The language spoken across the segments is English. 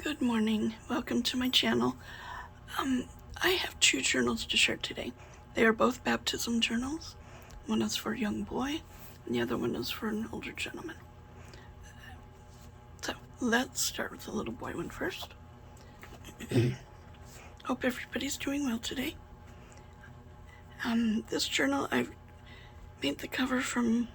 Good morning. Welcome to my channel. I have two journals to share today. They are both baptism journals. One is for a young boy, and the other one is for an older gentleman. So let's start with the little boy one first. Hope everybody's doing well today. This journal, I've made the cover from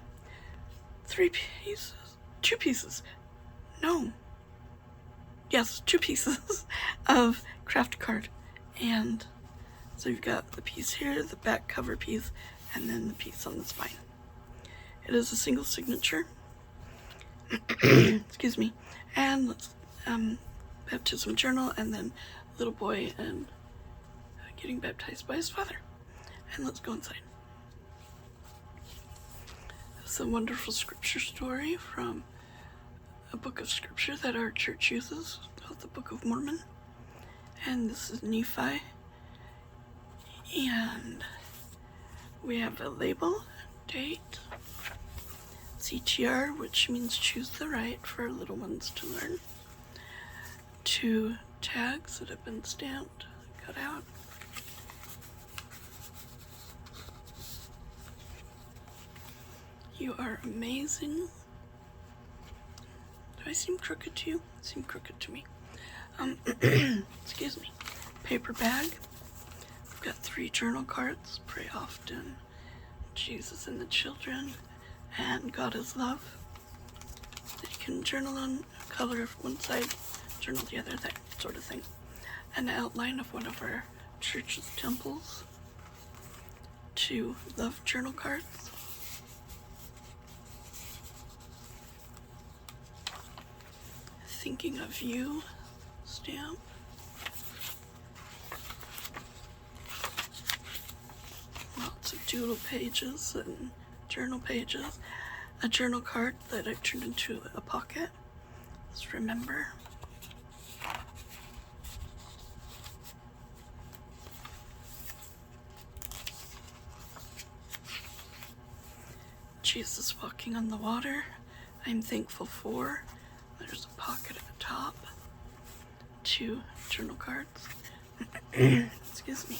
two pieces of craft card. And so you've got the piece here, the back cover piece, and then the piece on the spine. It is a single signature. Excuse me. And baptism journal, and then little boy and getting baptized by his father. And let's go inside. It's a wonderful scripture story from a book of scripture that our church uses, called the Book of Mormon. And this is Nephi. And we have a label, date, CTR, which means choose the right for little ones to learn. 2 tags that have been stamped, cut out. You are amazing. Do I seem crooked to you? Seem crooked to me. Excuse me. Paper bag. I've got 3 journal cards. Pray often. Jesus and the children. And God is love. That you can journal on, color one side, journal the other, that sort of thing. An outline of one of our church's temples. 2 love journal cards. Thinking of you stamp. Lots of doodle pages and journal pages. A journal card that I've turned into a pocket. Let's remember. Jesus walking on the water. I'm thankful for. There's a pocket at the top. 2 journal cards. Excuse me.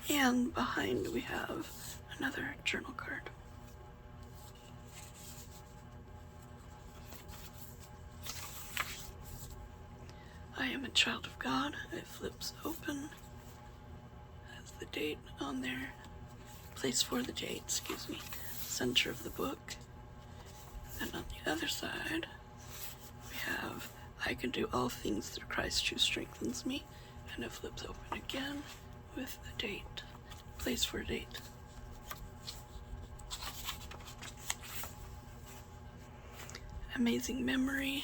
And behind we have another journal card. I am a child of God. It flips open. Has the date on there. Place for the date, excuse me. Center of the book. And on the other side, we have I can do all things through Christ who strengthens me. And it flips open again with the date. Place for a date. Amazing memory.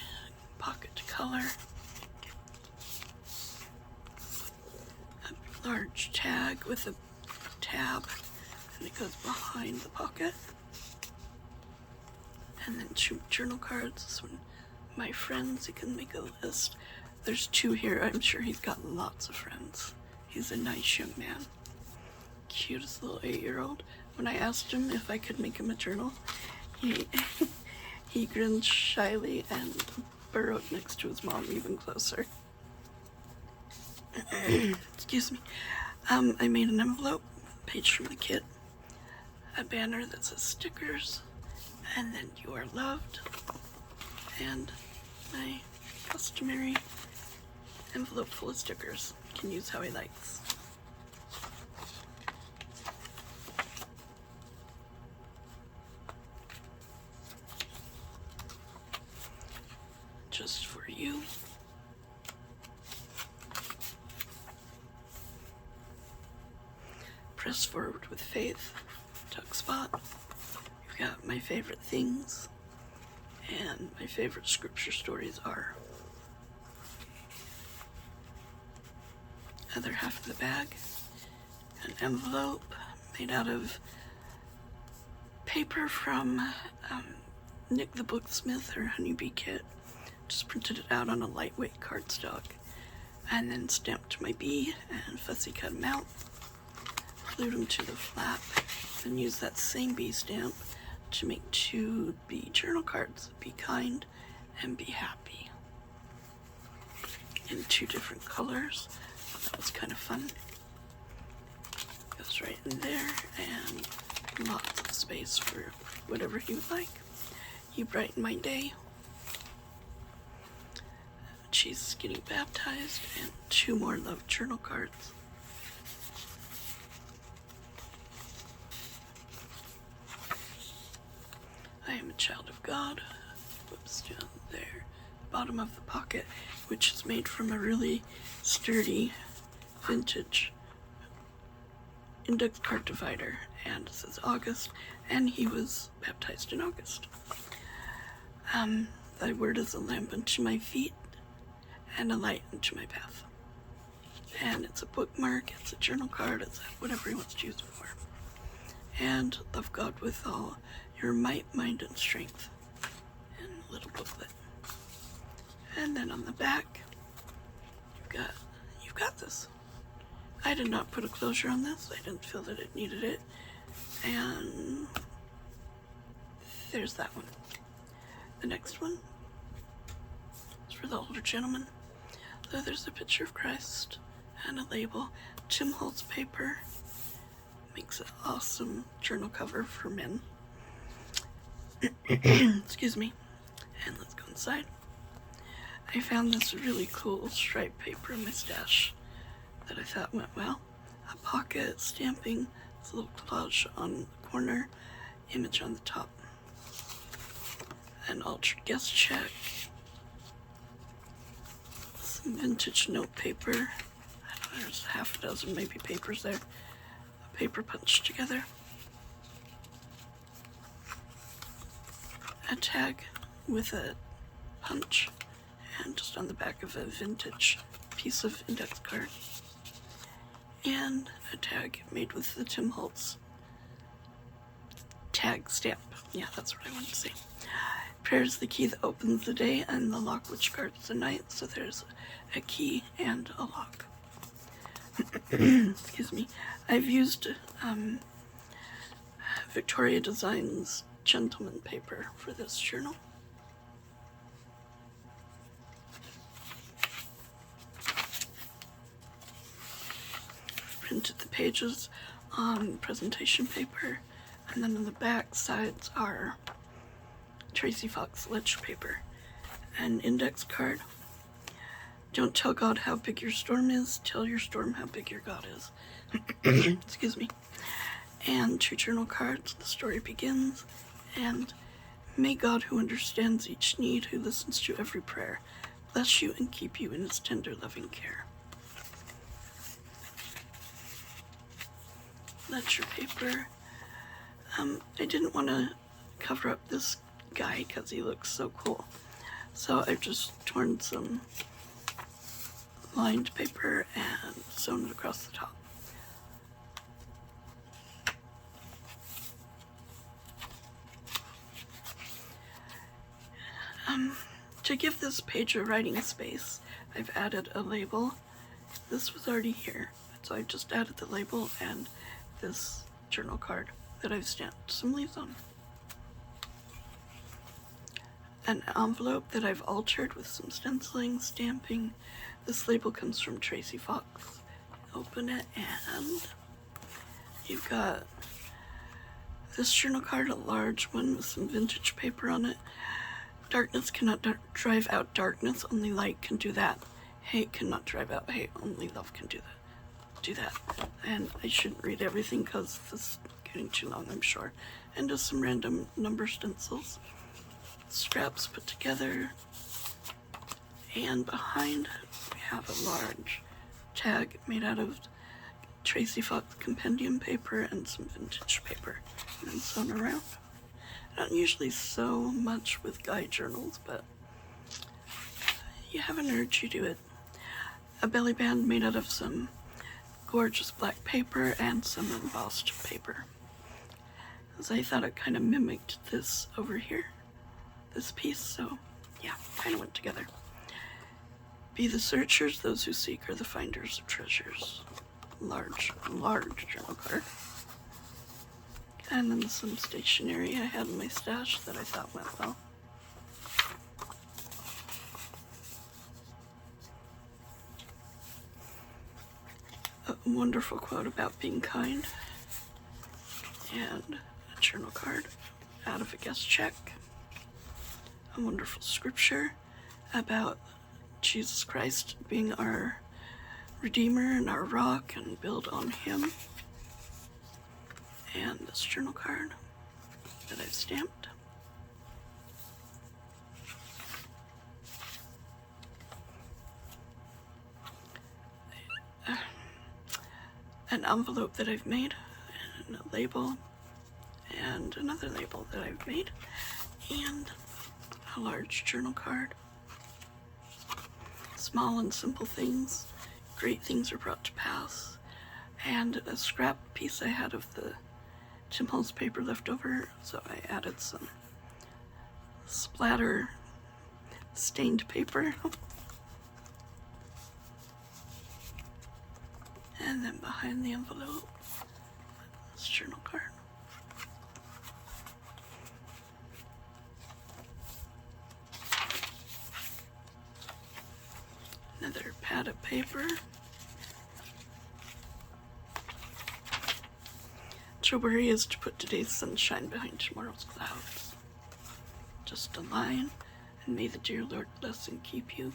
Pocket to color. A large tag with a tab. And it goes behind the pocket. And then 2 journal cards. This one, my friends, you can make a list. There's 2 here. I'm sure he's got lots of friends. He's a nice young man. Cutest little 8-year-old. When I asked him if I could make him a journal, he grinned shyly and burrowed next to his mom even closer. Excuse me. I made an envelope, page from the kit, a banner that says stickers, and then you are loved, and my customary envelope full of stickers. Can use how he likes. Just for you. Press forward with faith. Tuck spot. We've got my favorite things. And my favorite scripture stories are. Other half of the bag. An envelope made out of paper from Nick the Booksmith or Honeybee Kit. Just printed it out on a lightweight cardstock. And then stamped my bee and fussy cut him out. Glued him to the flap. Then used that same bee stamp to make 2 bee journal cards. Be kind and be happy. in 2 different colors. That was kind of fun. Goes right in there, and lots of space for whatever you would like. You brighten my day. She's getting baptized, and 2 more love journal cards. I am a child of God. Whoops, down there. Bottom of the pocket, which is made from a really sturdy vintage index card divider, and it says August, and he was baptized in August. Thy word is a lamp unto my feet and a light unto my path. And it's a bookmark, it's a journal card, it's whatever he wants to use it for. And love God with all your might, mind, and strength. And a little booklet. And then on the back, you've got this. I did not put a closure on this. I didn't feel that it needed it. And there's that one. The next one is for the older gentleman. So there's a picture of Christ and a label. Tim Holtz paper. Makes an awesome journal cover for men. Excuse me. And let's go inside. I found this really cool striped paper in my stash that I thought went well. A pocket, stamping, it's a little collage on the corner, image on the top. An altered guest check. Some vintage note paper. I don't know, there's half a dozen maybe papers there. A paper punched together. A tag with a punch, and just on the back of a vintage piece of index card. And a tag made with the Tim Holtz tag stamp. Yeah, that's what I wanted to say. Prayer is the key that opens the day, and the lock which guards the night. So there's a key and a lock. Excuse me. I've used Victoria Designs gentleman paper for this journal. Printed the pages on presentation paper, and then on the back sides are Tracy Fox ledger paper. An index card. Don't tell God how big your storm is, tell your storm how big your God is. Excuse me. And 2 journal cards. The story begins, and may God, who understands each need, who listens to every prayer, bless you and keep you in his tender loving care. Ledger paper. I didn't want to cover up this guy because he looks so cool, so I've just torn some lined paper and sewn it across the top. To give this page a writing space, I've added a label. This was already here, so I just added the label and this journal card that I've stamped some leaves on. An envelope that I've altered with some stenciling, stamping. This label comes from Tracy Fox. Open it, and you've got this journal card, a large one with some vintage paper on it. Darkness cannot drive out darkness, only light can do that. Hate cannot drive out hate, only love can do that. And I shouldn't read everything because this is getting too long, I'm sure. And just some random number stencils. Scraps put together. And behind we have a large tag made out of Tracy Fox compendium paper and some vintage paper, and then sewn around. I don't usually sew much with guide journals, but you have an urge, you do it. A belly band made out of some gorgeous black paper and some embossed paper. As I thought it kind of mimicked this over here, this piece, so yeah, kind of went together. Be the searchers, those who seek are the finders of treasures. Large journal card. And then some stationery I had in my stash that I thought went well. a wonderful quote about being kind, and a journal card out of a guest check, a wonderful scripture about Jesus Christ being our Redeemer and our rock, and build on Him, and this journal card that I've stamped. An envelope that I've made, and a label, and another label that I've made, and a large journal card. Small and simple things, great things are brought to pass, and a scrap piece I had of the Tim Holtz paper left over, so I added some splatter stained paper. And then behind the envelope, this journal card. Another pad of paper. To worry is to put today's sunshine behind tomorrow's clouds. Just a line, and may the dear Lord bless and keep you.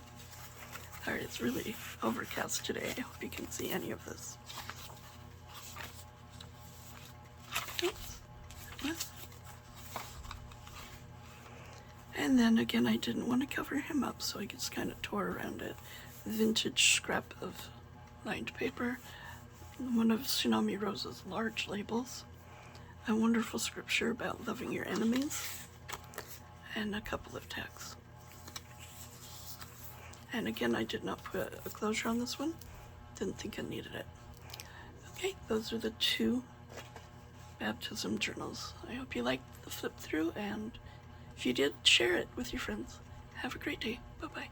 Sorry, it's really overcast today. I hope you can see any of this. Oops. What? And then again, I didn't want to cover him up, so I just kind of tore around it. Vintage scrap of lined paper, one of Tsunami Rose's large labels, a wonderful scripture about loving your enemies, and a couple of texts. And again, I did not put a closure on this one. Didn't think I needed it. Okay, those are the two baptism journals. I hope you liked the flip through, and if you did, share it with your friends. Have a great day. Bye-bye.